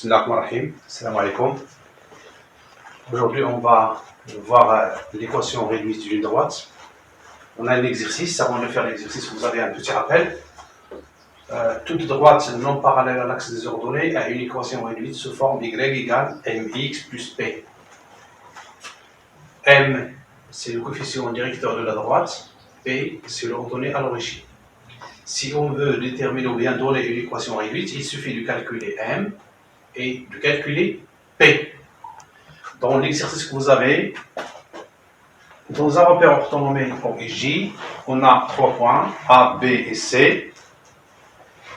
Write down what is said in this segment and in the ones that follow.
Bismillahirrahmanirrahim. Salam alaikum. Aujourd'hui, on va voir l'équation réduite d'une droite. On a un exercice. Avant de faire l'exercice, vous avez un petit rappel. Toute droite non parallèle à l'axe des ordonnées a une équation réduite sous forme y égale mx plus p. M, c'est le coefficient directeur de la droite. P, c'est l'ordonnée à l'origine. Si on veut déterminer ou bien donner une équation réduite, il suffit de calculer M et de calculer P. Dans l'exercice que vous avez, dans un repère orthonormé J, on a 3 points, A, B et C.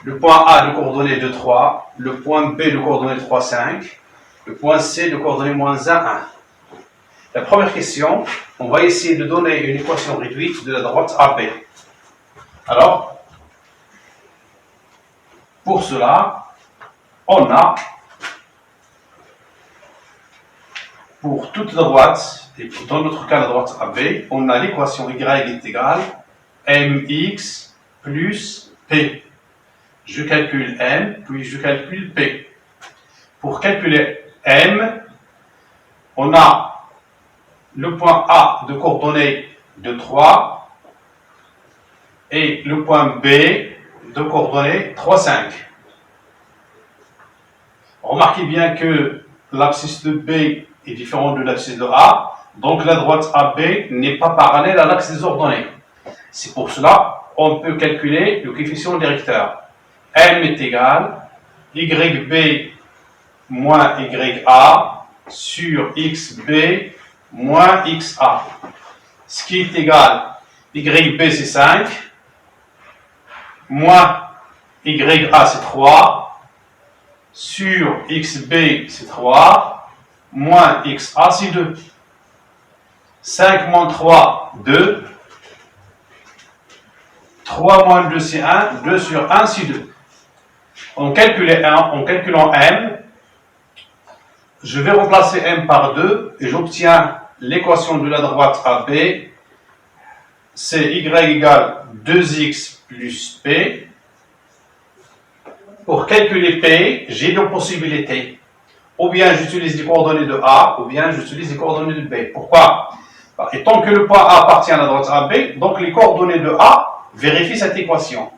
Le point A de coordonnées 2, 3, le point B de coordonnées 3, 5, le point C de coordonnées -1, 1. La première question, on va essayer de donner une équation réduite de la droite AB. Alors, pour cela, on a, pour toute droite, et dans notre cas la droite AB, on a l'équation y est égale mx plus p. Je calcule m, puis je calcule p. Pour calculer m, on a le point A de coordonnées de 3 et le point B de coordonnées 3, 5. Remarquez bien que l'abscisse de B est différente de l'abscisse de A, donc la droite AB n'est pas parallèle à l'axe des ordonnées. C'est pour cela on peut calculer le coefficient directeur. M est égal YB moins YA sur XB moins XA. Ce qui est égal, YB c'est 5, moins YA c'est 3, sur XB c'est 3, moins XA c'est 2. 5 moins 3, 2. 3 moins 2 c'est 1, 2 sur 1 c'est 2. En calculant M, je vais remplacer M par 2 et j'obtiens l'équation de la droite AB. C'est Y égale 2x plus P. Pour calculer P, j'ai deux possibilités. Ou bien j'utilise les coordonnées de A, ou bien j'utilise les coordonnées de B. Pourquoi? Étant que le point A appartient à la droite AB, donc les coordonnées de A vérifient cette équation.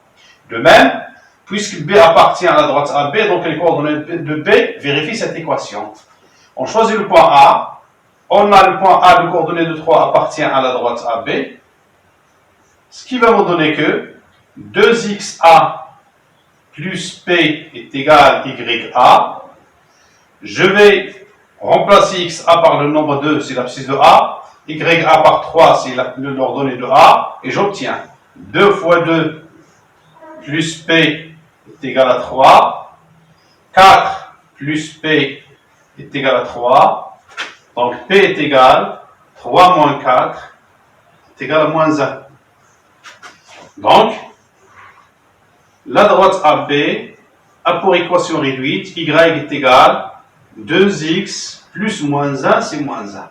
De même, puisque B appartient à la droite AB, donc les coordonnées de B vérifient cette équation. On choisit le point A, on a le point A de coordonnées de 3 appartient à la droite AB, ce qui va me donner que 2xa plus P est égal YA. Je vais remplacer XA par le nombre 2, c'est l'abscisse de A, YA par 3, c'est l'ordonnée de A, et j'obtiens 2 fois 2 plus P est égal à 3, 4 plus P est égal à 3, donc P est égal 3 moins 4 est égal à moins 1. Donc, la droite AB a pour équation réduite Y est égal 2x plus moins 1, c'est moins 1.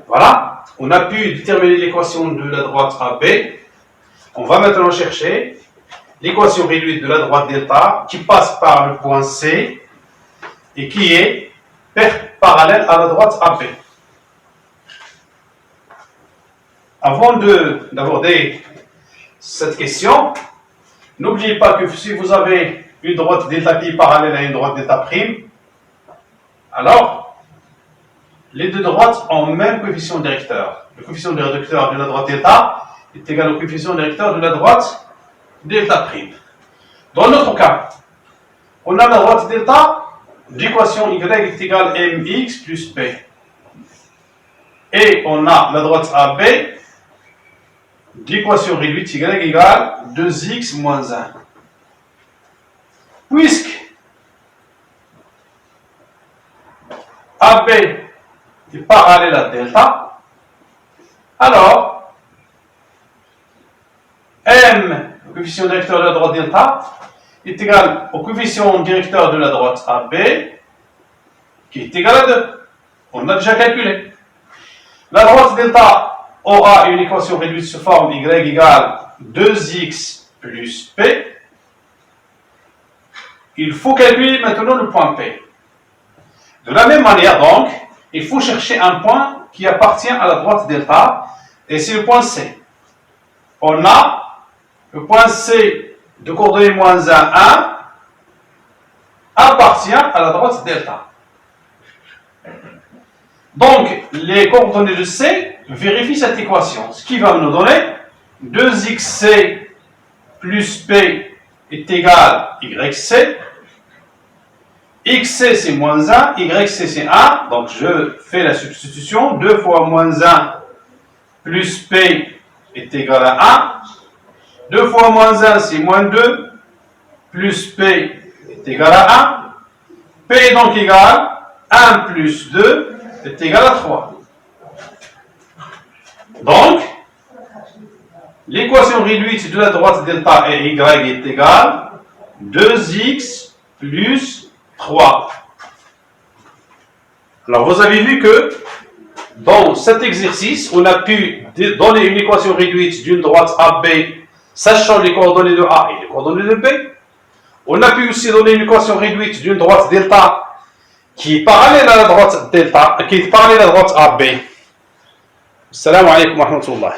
Voilà, on a pu déterminer l'équation de la droite AB. On va maintenant chercher l'équation réduite de la droite delta qui passe par le point C et qui est parallèle à la droite AB. Avant d'aborder cette question, n'oubliez pas que si vous avez une droite delta qui est parallèle à une droite delta prime, alors les deux droites ont le même coefficient directeur. Le coefficient directeur de la droite delta est égal au coefficient directeur de la droite delta prime. Dans notre cas, on a la droite delta, l'équation y est égale mx plus p. Et on a la droite AB, l'équation réduite y égale 2x moins 1. Puisque AB est parallèle à delta, alors M, le coefficient directeur de la droite delta, est égal au coefficient directeur de la droite AB, qui est égal à 2. On a déjà calculé. La droite delta aura une équation réduite sous forme y égale 2x plus p. il faut calculer maintenant le point P. De la même manière, donc, il faut chercher un point qui appartient à la droite delta, et c'est le point C. On a le point C de coordonnées moins 1, 1, appartient à la droite delta. Donc, les coordonnées de C vérifient cette équation, ce qui va nous donner 2xc plus P est égal à YC. XC c'est moins 1, YC c'est 1, donc je fais la substitution, 2 fois moins 1 plus P est égal à 1, 2 fois moins 1 c'est moins 2, plus P est égal à 1, P est donc égal à 1 plus 2 est égal à 3. Donc, l'équation réduite de la droite delta et Y est égale à 2x plus 3. Alors, vous avez vu que dans cet exercice, on a pu donner une équation réduite d'une droite AB, sachant les coordonnées de A et les coordonnées de B. On a pu aussi donner une équation réduite d'une droite delta qui est parallèle à la droite delta, qui est parallèle à la droite AB. Assalamu alaikum wa rahmatullah.